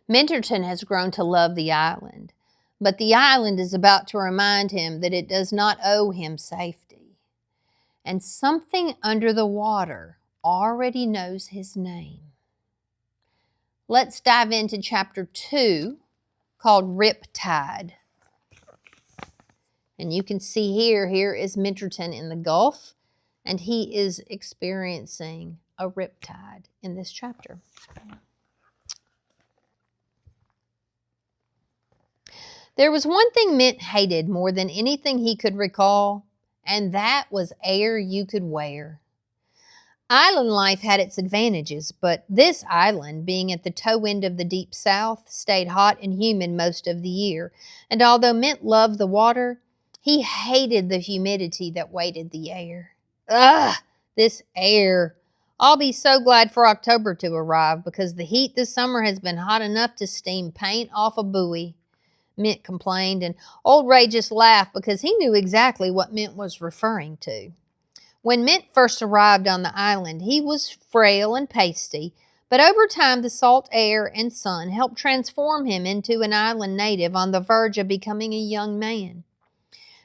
Minterton has grown to love the island, but the island is about to remind him that it does not owe him safety. And something under the water already knows his name. Let's dive into chapter 2, called Riptide. And you can see here is Minterton in the Gulf, and he is experiencing a riptide in this chapter. There was one thing Mint hated more than anything he could recall, and that was air you could wear. Island life had its advantages, but this island, being at the toe end of the deep south, stayed hot and humid most of the year, and although Mint loved the water, he hated the humidity that weighted the air. Ugh, this air. I'll be so glad for October to arrive because the heat this summer has been hot enough to steam paint off a buoy, Mint complained, and old Ray just laughed because he knew exactly what Mint was referring to. When Mint first arrived on the island, he was frail and pasty, but over time the salt air and sun helped transform him into an island native on the verge of becoming a young man.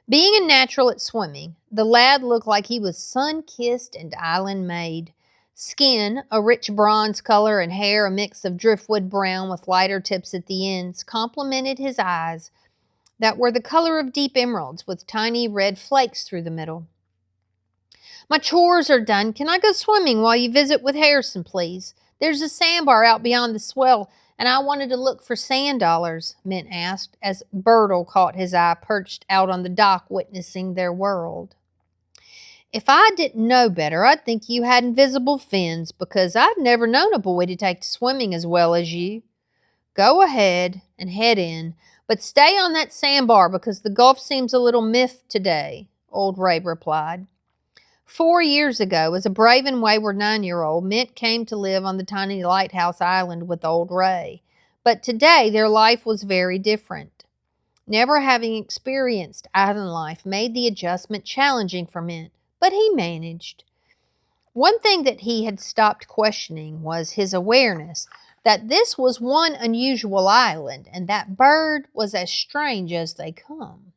Being a natural at swimming, the lad looked like he was sun-kissed and island-made. Skin, a rich bronze color, and hair, a mix of driftwood brown with lighter tips at the ends, complemented his eyes that were the color of deep emeralds with tiny red flakes through the middle. "My chores are done. Can I go swimming while you visit with Harrison, please? There's a sandbar out beyond the swell, and I wanted to look for sand dollars," Mint asked, as Bertle caught his eye perched out on the dock witnessing their world. "If I didn't know better, I'd think you had invisible fins, because I've never known a boy to take to swimming as well as you. Go ahead and head in, but stay on that sandbar because the Gulf seems a little miffed today," old Ray replied. 4 years ago, as a brave and wayward 9-year-old, Mint came to live on the tiny lighthouse island with old Ray. But today, their life was very different. Never having experienced island life made the adjustment challenging for Mint, but he managed. One thing that he had stopped questioning was his awareness that this was one unusual island and that Bird was as strange as they come.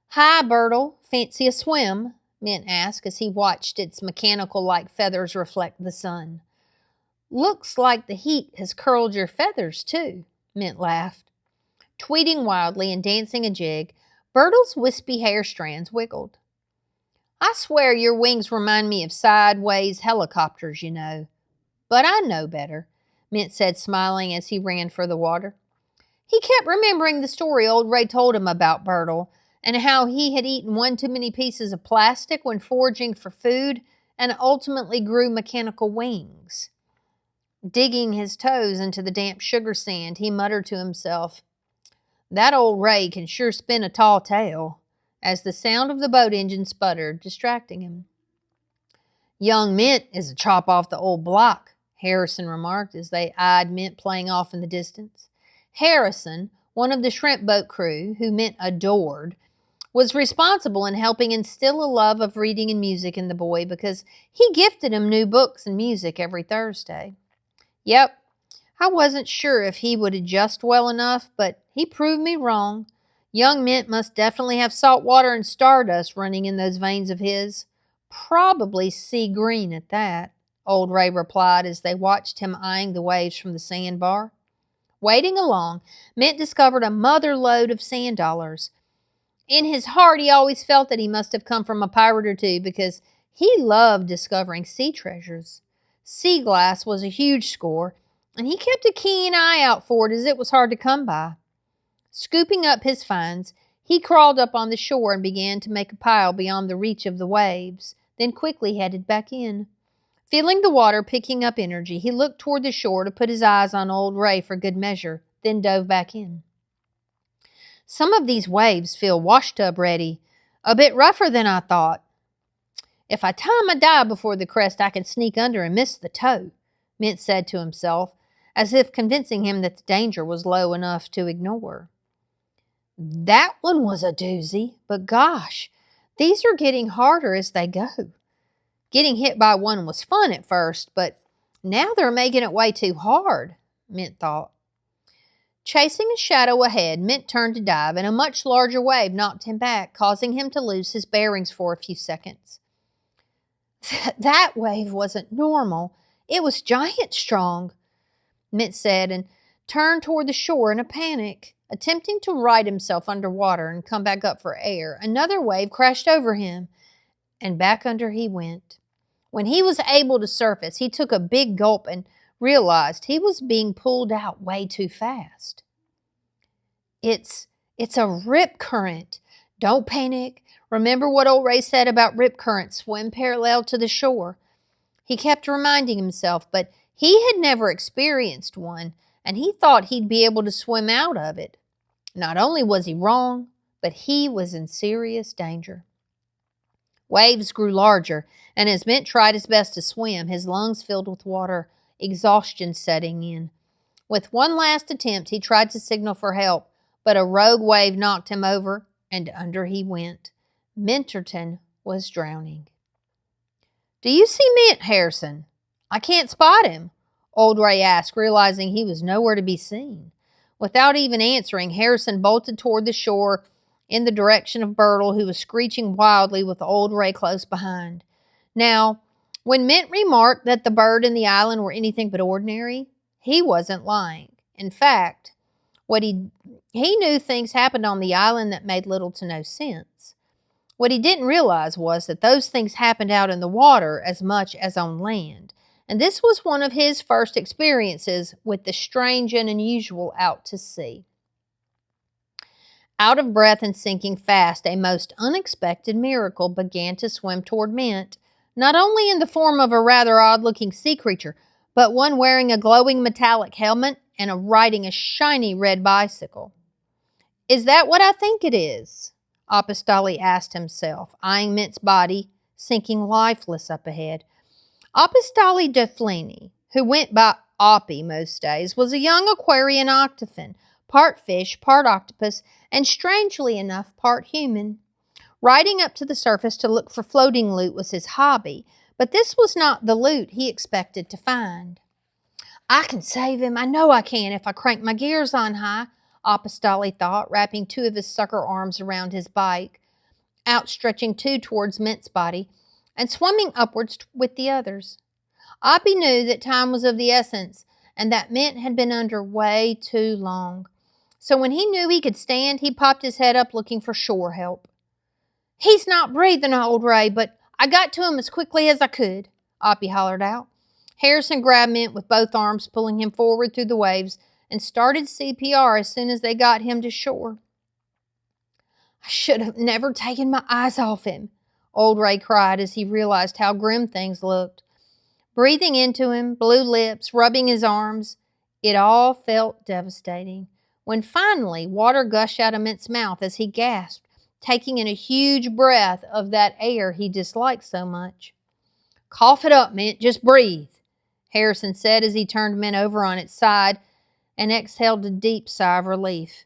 "Hi, Bertle. Fancy a swim?" Mint asked as he watched its mechanical-like feathers reflect the sun. "Looks like the heat has curled your feathers, too," Mint laughed. Tweeting wildly and dancing a jig, Bertle's wispy hair strands wiggled. "I swear your wings remind me of sideways helicopters, you know. But I know better," Mint said, smiling as he ran for the water. He kept remembering the story old Ray told him about Bertle, and how he had eaten one too many pieces of plastic when foraging for food and ultimately grew mechanical wings. Digging his toes into the damp sugar sand, he muttered to himself, "That old Ray can sure spin a tall tale," as the sound of the boat engine sputtered, distracting him. "Young Mint is a chop off the old block," Harrison remarked as they eyed Mint playing off in the distance. Harrison, one of the shrimp boat crew, who Mint adored, was responsible in helping instill a love of reading and music in the boy because he gifted him new books and music every Thursday. "Yep, I wasn't sure if he would adjust well enough, but he proved me wrong. Young Mint must definitely have salt water and stardust running in those veins of his. Probably sea green at that," old Ray replied as they watched him eyeing the waves from the sandbar. Wading along, Mint discovered a mother load of sand dollars. In his heart, he always felt that he must have come from a pirate or two because he loved discovering sea treasures. Sea glass was a huge score, and he kept a keen eye out for it as it was hard to come by. Scooping up his finds, he crawled up on the shore and began to make a pile beyond the reach of the waves, then quickly headed back in. Feeling the water picking up energy, he looked toward the shore to put his eyes on old Ray for good measure, then dove back in. "Some of these waves feel washtub ready. A bit rougher than I thought. If I tie my dive before the crest, I can sneak under and miss the toe," Mint said to himself, as if convincing him that the danger was low enough to ignore. That one was a doozy, but gosh, these are getting harder as they go. Getting hit by one was fun at first, but now they're making it way too hard, Mint thought. Chasing a shadow ahead, Mint turned to dive, and a much larger wave knocked him back, causing him to lose his bearings for a few seconds. That wave wasn't normal. It was giant strong, Mint said, and turned toward the shore in a panic. Attempting to right himself underwater and come back up for air, another wave crashed over him, and back under he went. When he was able to surface, he took a big gulp and realized he was being pulled out way too fast. It's a rip current. Don't panic. Remember what old Ray said about rip currents, swim parallel to the shore. He kept reminding himself, but he had never experienced one, and he thought he'd be able to swim out of it. Not only was he wrong, but he was in serious danger. Waves grew larger, and as Mint tried his best to swim, his lungs filled with water, exhaustion setting in. With one last attempt, he tried to signal for help, but a rogue wave knocked him over, and under he went. Minterton was drowning. "Do you see Mint, Harrison? I can't spot him," old Ray asked, realizing he was nowhere to be seen. Without even answering, Harrison bolted toward the shore in the direction of Bertle, who was screeching wildly with old Ray close behind. Now, when Mint remarked that the bird and the island were anything but ordinary, he wasn't lying. In fact, he knew things happened on the island that made little to no sense. What he didn't realize was that those things happened out in the water as much as on land. And this was one of his first experiences with the strange and unusual out to sea. Out of breath and sinking fast, a most unexpected miracle began to swim toward Mint, not only in the form of a rather odd-looking sea creature, but one wearing a glowing metallic helmet and riding a shiny red bicycle. "Is that what I think it is?" Apostoli asked himself, eyeing Mint's body, sinking lifeless up ahead. Apostoli Deflini, who went by Oppie most days, was a young Aquarian octophan, part fish, part octopus, and strangely enough, part human. Riding up to the surface to look for floating loot was his hobby, but this was not the loot he expected to find. "I can save him. I know I can if I crank my gears on high," Apostoli thought, wrapping two of his sucker arms around his bike, outstretching two towards Mint's body, and swimming upwards with the others. Oppie knew that time was of the essence, and that Mint had been under way too long. So when he knew he could stand, he popped his head up looking for shore help. "He's not breathing, old Ray, but I got to him as quickly as I could," Oppie hollered out. Harrison grabbed Mint with both arms, pulling him forward through the waves, and started CPR as soon as they got him to shore. "I should have never taken my eyes off him," old Ray cried as he realized how grim things looked. Breathing into him, blue lips, rubbing his arms, it all felt devastating. When finally water gushed out of Mint's mouth as he gasped, taking in a huge breath of that air he disliked so much. "Cough it up, Mint, just breathe," Harrison said as he turned Mint over on its side and exhaled a deep sigh of relief.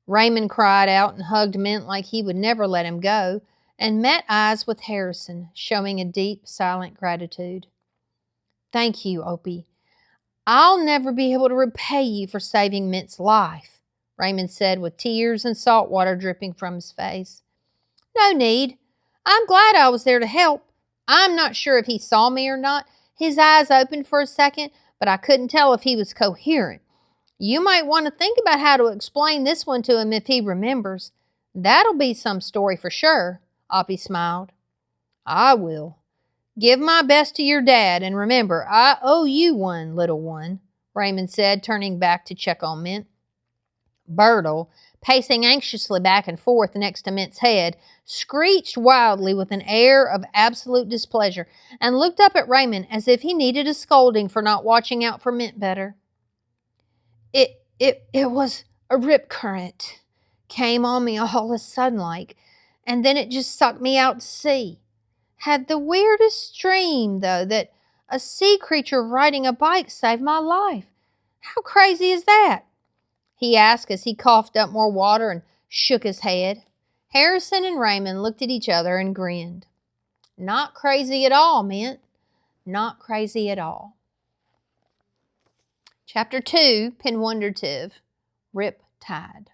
Raymond cried out and hugged Mint like he would never let him go, and met eyes with Harrison, showing a deep, silent gratitude. "Thank you, Oppie. I'll never be able to repay you for saving Mint's life," Raymond said with tears and salt water dripping from his face. "No need. I'm glad I was there to help. I'm not sure if he saw me or not. His eyes opened for a second, but I couldn't tell if he was coherent. You might want to think about how to explain this one to him if he remembers. That'll be some story for sure," Oppie smiled. "I will. Give my best to your dad, and remember, I owe you one, little one," Raymond said, turning back to check on Mint. Bertle, pacing anxiously back and forth next to Mint's head, screeched wildly with an air of absolute displeasure and looked up at Raymond as if he needed a scolding for not watching out for Mint better. It was a rip current. Came on me all of a sudden like, and then it just sucked me out to sea. Had the weirdest dream, though, that a sea creature riding a bike saved my life. How crazy is that?" he asked as he coughed up more water and shook his head. Harrison and Raymond looked at each other and grinned. "Not crazy at all, Mint. Not crazy at all." Chapter 2, Penwondertive, Rip Tide.